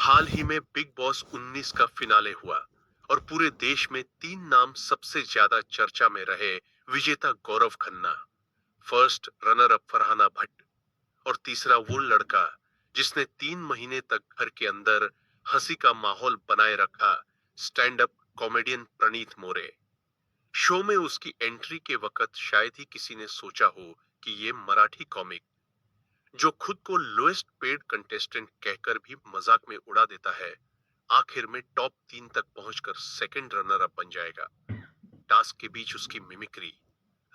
हाल ही में big boss 19 का finale हुआ और पूरे देश में तीन नाम सबसे ज्यादा चर्चा में रहे। विजेता Gaurav Khanna, first runner up Farhana Bhatt और तीसरा वो लड़का जिसने 3 महीने तक घर के अंदर हंसी का माहौल बनाए रखा, स्टैंड अप कॉमेडियन प्रणीत मोरे। शो में उसकी एंट्री के वक्त शायद ही किसी ने सोचा हो कि ये मराठी कॉमिक, जो खुद को लोएस्ट पेड कंटेस्टेंट कहकर भी मजाक में उड़ा देता है, आखिर में टॉप 3 तक पहुंचकर सेकंड रनर अप बन जाएगा। टास्क के बीच उसकी मिमिक्री,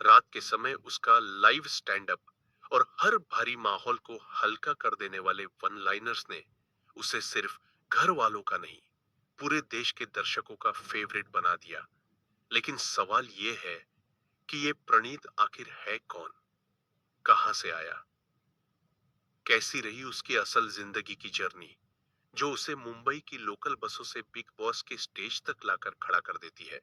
रात के समय उसका लाइव स्टैंड अप और हर भारी माहौल को हल्का कर देने वाले वन लाइनर्स ने उसे सिर्फ घर वालों का नहीं, पूरे देश के दर्शकों का फेवरेट बना दिया। लेकिन सवाल ये है कि ये प्रणीत आखिर है कौन, कहां से आया, कैसी रही उसकी असल जिंदगी की जर्नी, जो उसे मुंबई की लोकल बसों से बिग बॉस के स्टेज तक लाकर खड़ा कर देती है।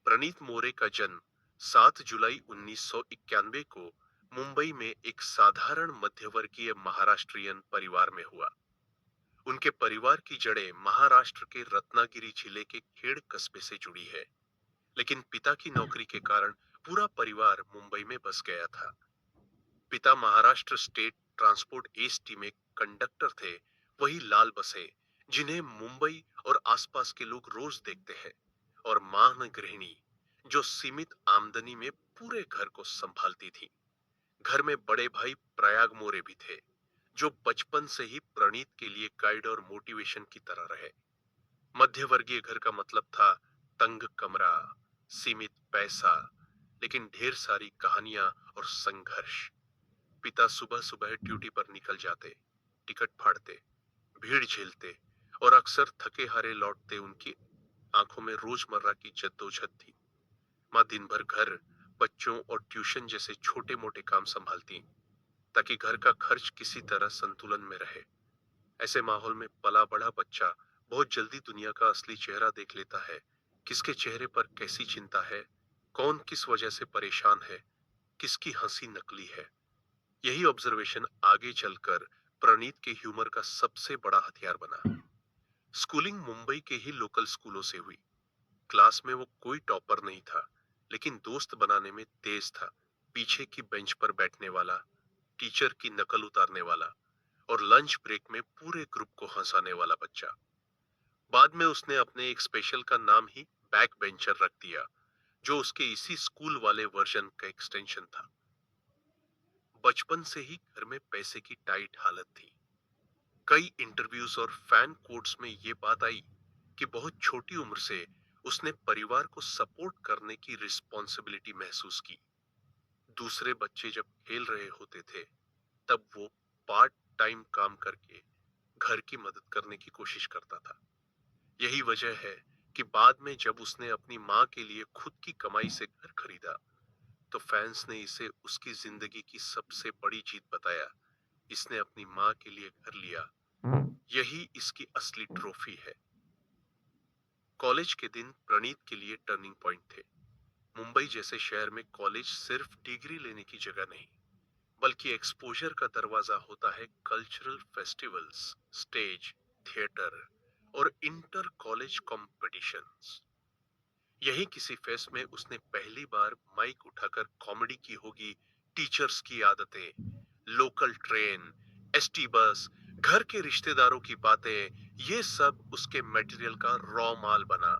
प्रणीत मोरे का जन्म 7 जुलाई 1991 को मुंबई में एक साधारण मध्यवर्गीय महाराष्ट्रियन परिवार में हुआ। उनके परिवार की जड़ें महाराष्ट्र के रत्नागिरी जिले के खेड़ कस्बे से जुड़ी है, लेकिन पिता की नौकरी के कारण पूरा परिवार मुंबई में बस गया था। पिता महाराष्ट्र स्टेट ट्रांसपोर्ट एसटी में कंडक्टर थे, वही लाल बसें जिन्हें मुंबई और आसपास के लोग रोज देखते हैं, और मां गृहिणी जो सीमित आमदनी में पूरे घर को संभालती थी। घर में बड़े भाई प्रयाग मोरे भी थे, जो बचपन से ही प्रणीत के लिए गाइड और मोटिवेशन की तरह रहे। मध्यवर्गीय घर का मतलब था तंग कमरा, सीमित पैसा, लेकिन ढेर सारी कहानियां और संघर्ष। पिता सुबह सुबह ड्यूटी पर निकल जाते, टिकट फाड़ते, भीड़ झेलते और अक्सर थके हारे लौटते। उनकी आंखों में रोजमर्रा की जद्दोजहद थी। माँ दिन भर घर, बच्चों और ट्यूशन जैसे छोटे मोटे काम संभालती, ताकि घर का खर्च किसी तरह संतुलन में रहे। ऐसे माहौल में पला बड़ा बच्चा बहुत जल्दी दुनिया का असली चेहरा देख लेता है। किसके चेहरे पर कैसी चिंता है, कौन किस वजह से परेशान है, किसकी हंसी नकली है। यही ऑब्जर्वेशन आगे चलकर प्रणीत के ह्यूमर का सबसे बड़ा हथियार बना। स्कूलिंग मुंबई के ही लोकल स्कूलों से हुई। क्लास में वो कोई टॉपर नहीं था, लेकिन दोस्त बनाने में तेज था। पीछे की बेंच पर बैठने वाला, टीचर की नकल उतारने वाला और लंच ब्रेक में पूरे ग्रुप को हंसाने वाला बच्चा। बाद में उसने अपने एक स्पेशल का नाम ही बैक बेंचर रख दिया, जो उसके इसी स्कूल वाले वर्जन का एक्सटेंशन था। बचपन से ही घर में पैसे की टाइट हालत थी। कई इंटरव्यूज और फैन कोट्स में ये बात आई कि बहुत छोटी उम्र से उसने परिवार को सपोर्ट करने की रिस्पॉन्सिबिलिटी महसूस की। दूसरे बच्चे जब खेल रहे होते थे, तब वो पार्ट टाइम काम करके घर की मदद करने की कोशिश करता था। यही वजह है कि बाद में जब उसने अपनी माँ के लिए खुद की कमाई से घर खरीदा, तो फैंस ने इसे उसकी जिंदगी की सबसे बड़ी जीत बताया। इसने अपनी माँ के लिए घर लिया, यही इसकी असली ट्रॉफी है। कॉलेज के दिन प्रणीत के लिए टर्निंग पॉइंट थे। मुंबई जैसे शहर में कॉलेज सिर्फ डिग्री लेने की जगह नहीं, बल्कि एक्सपोजर का दरवाजा होता है। कल्चरल फेस्टिवल्स, स्टेज, थिएटर और इंटर कॉलेज कॉम्पिटिशन्स। यही किसी फेस्ट में उसने पहली बार माइक उठाकर कॉमेडी की होगी। टीचर्स की आदतें, लोकल ट्रेन, एसटी बस, घर के रिश्तेदारों की बातें, ये सब उसके मटेरियल का रॉ माल बना।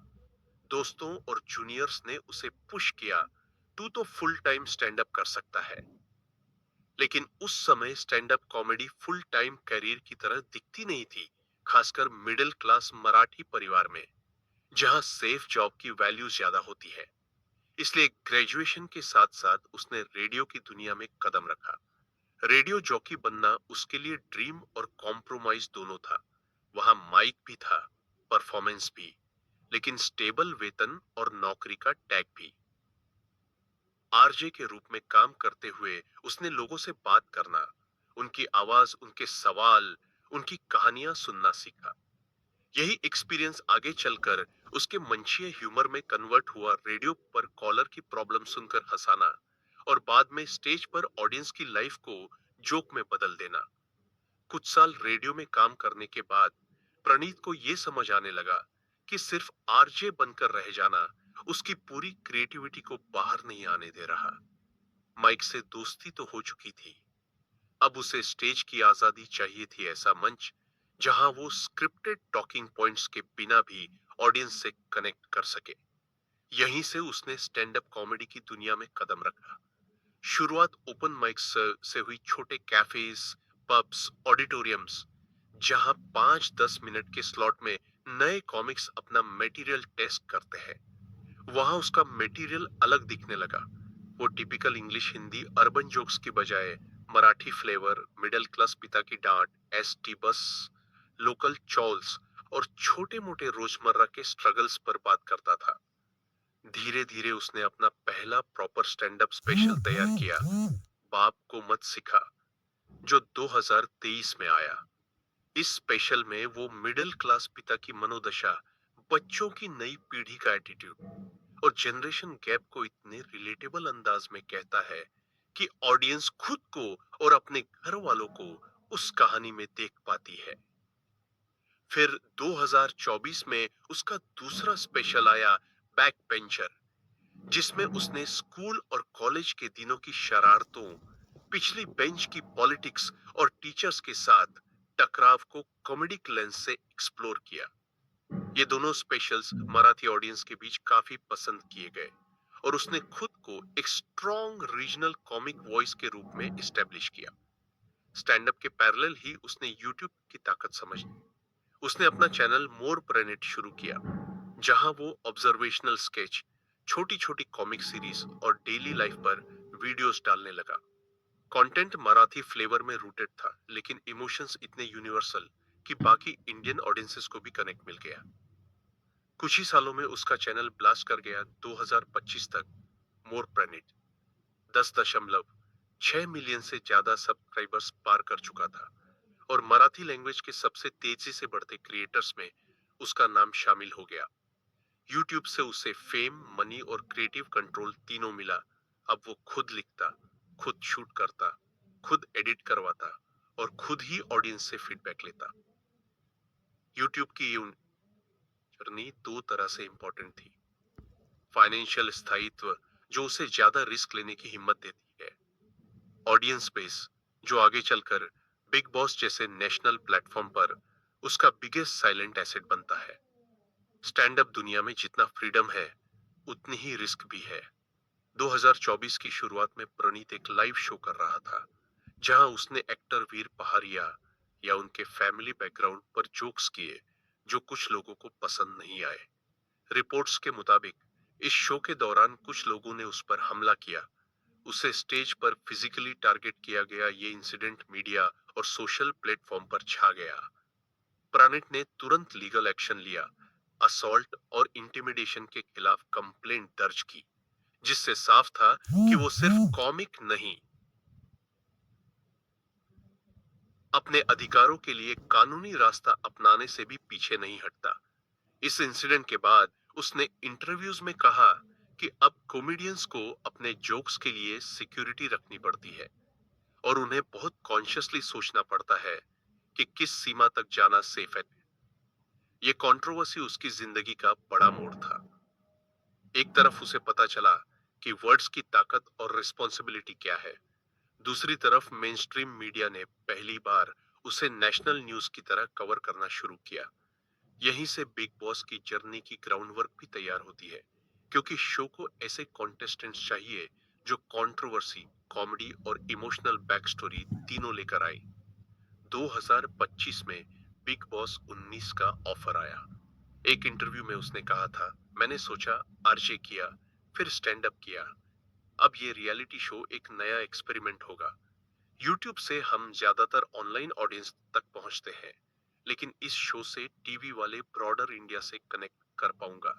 दोस्तों और जूनियर्स ने उसे पुश किया, तू तो फुल टाइम स्टैंड अप कर सकता है। लेकिन उस समय stand up comedy full time career की तरह दिखती नहीं थी, खासकर मिडिल क्लास मराठी परिवार में, जहां सेफ जॉब की वैल्यू ज्यादा होती है। इसलिए ग्रेजुएशन के साथ साथ उसने रेडियो की दुनिया में कदम रखा। रेडियो जॉकी बनना उसके लिए ड्रीम और कॉम्प्रोमाइज दोनों था। वहां माइक भी था, परफॉर्मेंस भी, लेकिन स्टेबल वेतन और नौकरी का टैग भी। आरजे के रूप में काम करते हुए उसने लोगों से बात करना, उनकी आवाज, उनके सवाल, उनकी कहानियां सुनना सीखा। यही एक्सपीरियंस आगे चलकर उसके मंचीय ह्यूमर में कन्वर्ट हुआ। रेडियो पर कॉलर की प्रॉब्लम सुनकर हंसाना और बाद में स्टेज पर ऑडियंस की लाइफ को जोक में बदल देना। कुछ साल रेडियो में काम करने के बाद प्रणीत को यह समझ आने लगा कि सिर्फ आरजे बनकर रह जाना उसकी पूरी क्रिएटिविटी को बाहर नहीं आने दे रहा। माइक से दोस्ती तो हो चुकी थी, अब उसे स्टेज की आजादी चाहिए थी, ऐसा मंच जहां वो स्क्रिप्टेड टॉकिंग पॉइंट्स के बिना भी ऑडियंस से कनेक्ट कर सके। यहीं से उसने स्टैंड अप कॉमेडी की दुनिया में कदम रखा। शुरुआत ओपन माइक्स से हुई, छोटे कैफेज, पब्स, ऑडिटोरियम्स, जहां 5-10 मिनट के स्लॉट में नए कॉमिक्स अपना मटेरियल टेस्ट करते हैं। वहां उसका मटेरियल अलग दिखने लगा। वो typical English Hindi urban jokes की बजाय मराठी फ्लेवर, मिडिल क्लास पिता की डांट, एसटी बस, लोकल चॉल्स और छोटे मोटे रोजमर्रा के स्ट्रगल्स पर बात करता था। धीरे धीरे उसने अपना पहला प्रॉपर स्टैंड अप स्पेशल तैयार किया, बाप को मत सिखा, जो 2023 में आया। इस स्पेशल में वो मिडिल क्लास पिता की मनोदशा, बच्चों की नई पीढ़ी का एटीट्यूड और जनरेशन गैप को इतने रिलेटेबल अंदाज में कहता है कि ऑडियंस खुद को और अपने घर वालों को उस कहानी में देख पाती है। फिर 2024 में उसका दूसरा स्पेशल आया, बैक बेंचर, जिसमें उसने स्कूल और कॉलेज के दिनों की शरारतों, पिछली बेंच की पॉलिटिक्स और टीचर्स के साथ टकराव को कॉमेडिक लेंस से एक्सप्लोर किया। ये दोनों स्पेशल्स मराठी ऑडियंस के बीच काफी पसंद किए गए और उसने खुद को एक स्ट्रॉन्ग रीजनल कॉमिक वॉइस के रूप में एस्टेब्लिश किया। स्टैंड अप के पैरेलल ही उसने यूट्यूब की ताकत समझी। उसने अपना चैनल मोर प्रेनेट शुरू किया, जहां वो ऑब्जर्वेशनल स्केच, छोटी छोटी कॉमिक सीरीज और डेली लाइफ पर वीडियोस डालने लगा। कंटेंट मराठी फ्लेवर में रूटेड था, लेकिन इमोशंस इतने यूनिवर्सल कि बाकी इंडियन ऑडियंसेस को भी कनेक्ट मिल गया। कुछ ही सालों में उसका चैनल ब्लास्ट कर गया। 2025 तक मोर प्रेनेट 10.6 मिलियन से ज्यादा सब्सक्राइबर्स पार कर चुका था और मराठी लैंग्वेज के सबसे तेजी से बढ़ते क्रिएटर्स में उसका नाम शामिल हो गया। यूट्यूब से उसे फेम, मनी और क्रिएटिव कंट्रोल तीनों मिला। अब वो खुद लिखता, खुद शूट करता, खुद एडिट करवाता और खुद ही ऑडियंस से फीडबैक लेता। यूट्यूब की ये जर्नी दो तरह से इंपॉर्टेंट थी। फाइनेंशियल स्थायित्व, जो उसे ज्यादा रिस्क लेने की हिम्मत देती है। ऑडियंस बेस, जो आगे चलकर बिग बॉस जैसे नेशनल प्लेटफॉर्म पर उसका बिगेस्ट साइलेंट एसेट बनता है। स्टैंड अप दुनिया में जितना फ्रीडम है, उतनी ही रिस्क भी है। 2024 की शुरुआत में प्रणीत एक लाइव शो कर रहा था, जहां उसने एक्टर वीर पहाड़िया या उनके फैमिली बैकग्राउंड पर जोक्स किए, जो कुछ लोगों को पसंद नहीं आए। रिपोर्ट्स के मुताबिक इस शो के दौरान कुछ लोगों ने उस पर हमला किया, उसे स्टेज पर फिजिकली टारगेट किया गया। ये इंसिडेंट मीडिया और सोशल प्लेटफॉर्म पर छा गया। प्रणीत ने तुरंत लीगल एक्शन लिया, असॉल्ट और इंटिमिडेशन के खिलाफ कंप्लेंट दर्ज की, जिससे साफ था कि वो सिर्फ कॉमिक नहीं, अपने अधिकारों के लिए कानूनी रास्ता अपनाने से भी पीछे नहीं हटता। इस इंसिडेंट के बाद उसने इंटरव्यूज में कहा कि अब कॉमेडियंस को अपने जोक्स के लिए सिक्योरिटी रखनी पड़ती है और उन्हें बहुत कॉन्शियसली सोचना पड़ता है कि किस सीमा तक जाना सेफ है। ये कंट्रोवर्सी उसकी जिंदगी का बड़ा मोड़ था। एक तरफ उसे पता चला कि वर्ड्स की ताकत और रिस्पॉन्सिबिलिटी क्या है, दूसरी तरफ मेन स्ट्रीम मीडिया ने पहली बार उसे नेशनल न्यूज की तरह कवर करना शुरू किया। यहीं से बिग बॉस की जर्नी की ग्राउंडवर्क भी तैयार होती है, क्योंकि शो को ऐसे कॉन्टेस्टेंट्स चाहिए जो कंट्रोवर्सी, कॉमेडी और इमोशनल बैक स्टोरी तीनों लेकर आए। 2025 में बिग बॉस 19 का ऑफर आया। एक इंटरव्यू में उसने कहा था, मैंने सोचा आरजे किया, फिर स्टैंड अप किया, अब ये रियलिटी शो एक नया एक्सपेरिमेंट होगा। यूट्यूब से हम ज्यादातर ऑनलाइन ऑडियंस तक पहुंचते हैं, लेकिन इस शो से टीवी वाले ब्रॉडर इंडिया से कनेक्ट कर पाऊंगा।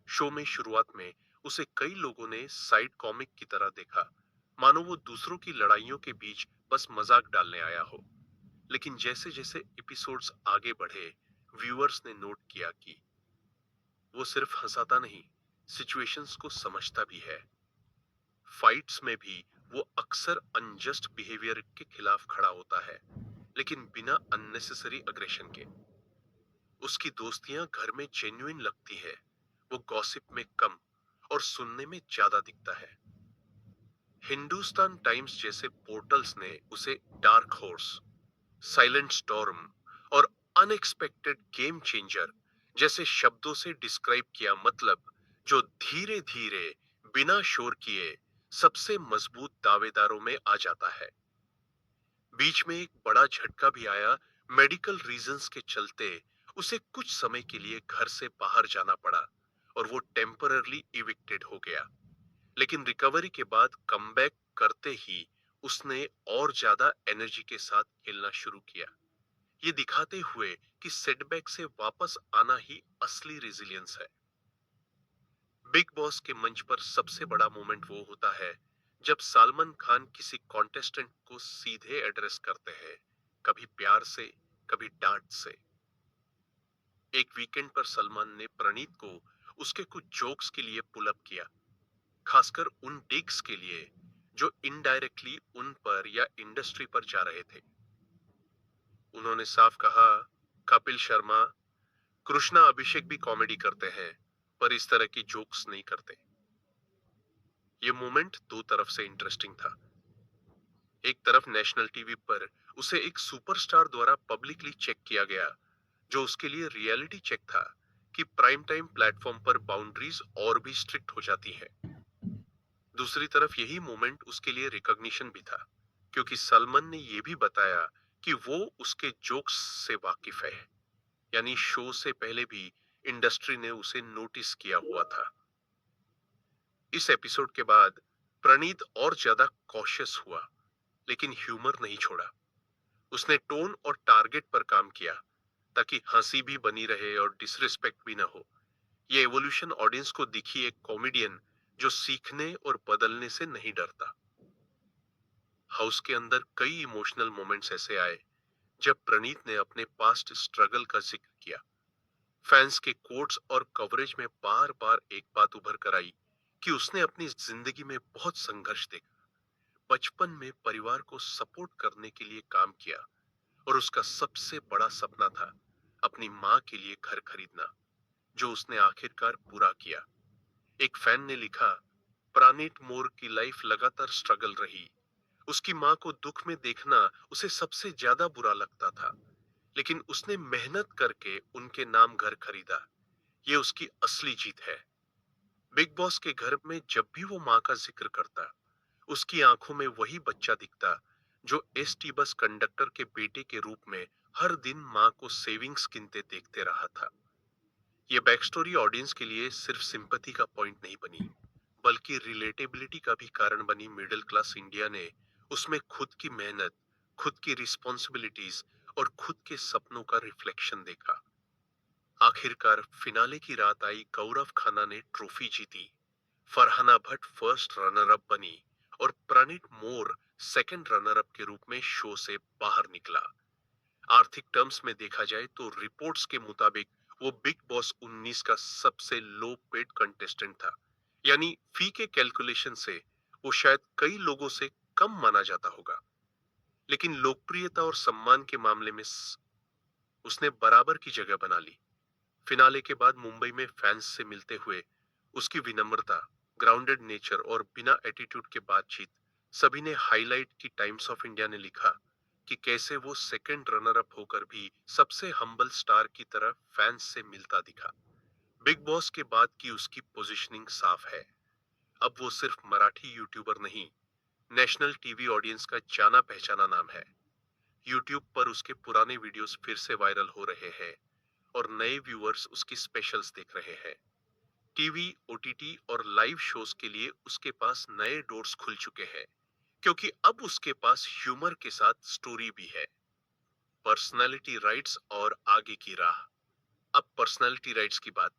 शो में शुरुआत में उसे कई लोगों ने साइड कॉमिक की तरह देखा, मानो वो दूसरों की लड़ाइयों के बीच बस मजाक डालने आया हो। लेकिन जैसे जैसे एपिसोड्स आगे बढ़े, व्यूअर्स ने नोट किया कि वो सिर्फ हंसाता नहीं, सिचुएशंस को समझता भी है। फाइट्स में भी वो अक्सर अनजस्ट बिहेवियर के खिलाफ खड़ा होता है। लेकिन बिना अननेसेसरी अग्रेशन के। उसकी दोस्तियां घर में जेन्युइन लगती है, वो गॉसिप में कम और सुनने में ज्यादा दिखता है। हिंदुस्तान टाइम्स जैसे पोर्टल्स ने उसे डार्क हॉर्स, साइलेंट स्टॉर्म और अनएक्सपेक्टेड गेम चेंजर जैसे शब्दों से डिस्क्राइब किया, मतलब जो धीरे धीरे बिना शोर किए सबसे मजबूत दावेदारों में आ जाता है। बीच में एक बड़ा झटका भी आया। मेडिकल रीजंस के चलते उसे कुछ समय के लिए घर से बाहर जाना पड़ा और वो टेम्पररली इविक्टेड हो गया। लेकिन रिकवरी के बाद कमबैक करते ही उसने और ज्यादा एनर्जी के साथ खेलना शुरू किया, ये दिखाते हुए कि सेटबैक से वापस आना ही असली रेजिलियंस है। बिग बॉस के मंच पर सबसे बड़ा मोमेंट वो होता है जब सलमान खान किसी कॉन्टेस्टेंट को सीधे एड्रेस करते हैं, कभी प्यार से, कभी डांट से। एक वीकेंड पर सलमान ने प्रणीत को उसके कुछ जोक्स के लिए पुल अप किया, खासकर उन डिग्स के लिए जो इनडायरेक्टली उन पर या इंडस्ट्री पर जा रहे थे। उन्होंने साफ कहा, कपिल शर्मा, कृष्णा अभिषेक भी कॉमेडी करते हैं, पर इस तरह की जोक्स नहीं करते। ये मोमेंट दो तरफ से इंटरेस्टिंग था। एक तरफ नेशनल टीवी पर उसे एक सुपरस्टार द्वारा पब्लिकली चेक किया गया, जो उसके लिए रियलिटी चेक था कि प्राइम टाइम प्लेटफॉर्म पर बाउंड्रीज और भी स्ट्रिक्ट हो जाती है। दूसरी तरफ यही मोमेंट उसके लिए रिकॉग्निशन भी था, क्योंकि सलमान ने यह भी बताया कि वो उसके जोक्स से वाकिफ है, यानी शो से पहले भी इंडस्ट्री ने उसे नोटिस किया हुआ था। इस एपिसोड के बाद प्रणीत और ज्यादा कॉशियस हुआ, लेकिन ह्यूमर नहीं छोड़ा। उसने टोन और टारगेट पर काम किया ताकि हंसी भी बनी रहे और डिसरिस्पेक्ट भी ना हो। यह एवोल्यूशन ऑडियंस को दिखी, एक कॉमेडियन जो सीखने और बदलने से नहीं डरता। हाउस के अंदर कई इमोशनल मोमेंट्स ऐसे आए जब प्रणीत ने अपने पास्ट स्ट्रगल का जिक्र किया। फैंस के कोट्स और कवरेज में बार बार एक बात उभर कर आई कि उसने अपनी जिंदगी में बहुत संघर्ष देखा। बचपन में परिवार को सपोर्ट करने के लिए काम किया और उसका सबसे बड़ा सपना था अपनी माँ के लिए घर खरीदना, जो उसने आखिरकार पूरा किया। एक फैन ने लिखा, प्राणीत मोर की लाइफ लगातार स्ट्रगल रही। उसकी माँ को दुख में देखना उसे सबसे ज्यादा बुरा लगता था, लेकिन उसने मेहनत करके उनके नाम घर खरीदा। ये उसकी असली जीत है। बिग बॉस के घर में जब भी वो माँ का जिक्र करता, उसकी आंखों में वही बच्चा दिखता जो एसटी बस कंडक्टर के बेटे के रूप में हर दिन माँ को सेविंग्स गिनते देखते रहा था। ये बैक स्टोरी ऑडियंस के लिए सिर्फ सिंपैथी का पॉइंट नहीं बनी, बल्कि रिलेटेबिलिटी का भी कारण बनी। मिडिल क्लास इंडिया ने उसमें खुद की मेहनत, खुद की रिस्पॉन्सिबिलिटीज और खुद के सपनों का रिफ्लेक्शन देखा। आखिरकार फिनाले की रात आई, गौरव खन्ना ने ट्रॉफी जीती, Farhana Bhatt first runner up बनी और प्रणीत मोर सेकंड रनर अप के रूप में शो से बाहर निकला। आर्थिक टर्म्स में देखा जाए तो रिपोर्ट्स के मुताबिक वो बिग बॉस 19 का सबसे लो पेड कंटेस्टेंट था, यानी फी के कैलकुलेशन से वो शायद कई लोगों से कम माना जाता होगा, लेकिन लोकप्रियता और सम्मान के मामले में उसने बराबर की जगह बना ली। फिनाले के बाद मुंबई में फैंस से मिलते हुए उसकी विनम्रता, ग्राउंडेड नेचर और बिना एटीट्यूड के बातचीत सभी ने हाईलाइट की। टाइम्स ऑफ इंडिया ने लिखा कि कैसे वो सेकंड रनर अप होकर भी सबसे हम्बल स्टार की तरह फैंस से मिलता दिखा। बिग बॉस के बाद की उसकी पोजीशनिंग साफ है। अब वो सिर्फ मराठी यूट्यूबर नहीं, नेशनल टीवी ऑडियंस का जाना पहचाना नाम है। यूट्यूब पर उसके पुराने वीडियोस फिर से वायरल हो रहे हैं और नए व्यूअर्स उसकी स्पेशल्स देख रहे हैं। टीवी, ओटीटी और लाइव शोज के लिए उसके पास नए डोर्स खुल चुके हैं, क्योंकि अब उसके पास ह्यूमर के साथ स्टोरी भी है। पर्सनालिटी राइट्स और आगे की राह। अब पर्सनालिटी राइट्स की बात।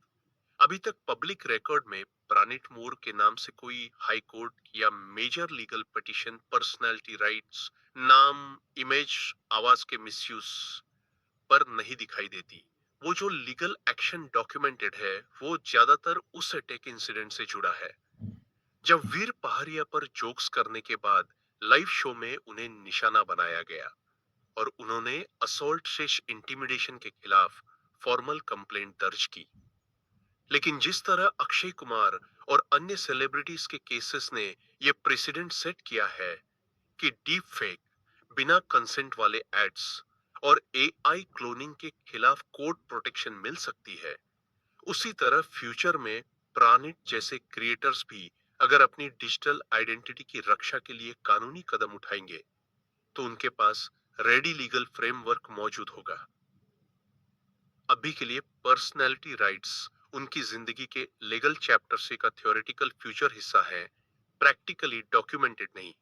अभी तक पब्लिक रिकॉर्ड में प्राणीत मोर के नाम से कोई हाई कोर्ट या major legal petition personality rights, नाम, इमेज, आवाज के मिसयूज पर नहीं दिखाई देती। वो जो लीगल एक्शन डॉक्यूमेंटेड है वो ज्यादातर उस अटैक इंसिडेंट से जुड़ा है जब वीर पहाड़िया पर जोक्स करने के बाद लाइव शो में उन्हें निशाना बनाया गया। और उन्होंने असॉल्ट से इंटिमिडेशन के खिलाफ फॉर्मल कंप्लेंट दर्ज की। लेकिन जिस तरह अक्षय कुमार और अन्य सेलिब्रिटीज के केसेस ने यह प्रेसिडेंट सेट किया है कि डीप फेक, बिना कंसेंट वाले एड्स और एआई क्लोनिंग के खिलाफ कोर्ट प्रोटेक्शन मिल सकती है, उसी तरह फ्यूचर में प्राणित जैसे क्रिएटर्स भी अगर अपनी डिजिटल आइडेंटिटी की रक्षा के लिए कानूनी कदम उठाएंगे तो उनके पास रेडी लीगल फ्रेमवर्क मौजूद होगा। अभी के लिए पर्सनैलिटी राइट्स उनकी जिंदगी के लीगल चैप्टर से का थ्योरेटिकल फ्यूचर हिस्सा है, प्रैक्टिकली डॉक्यूमेंटेड नहीं।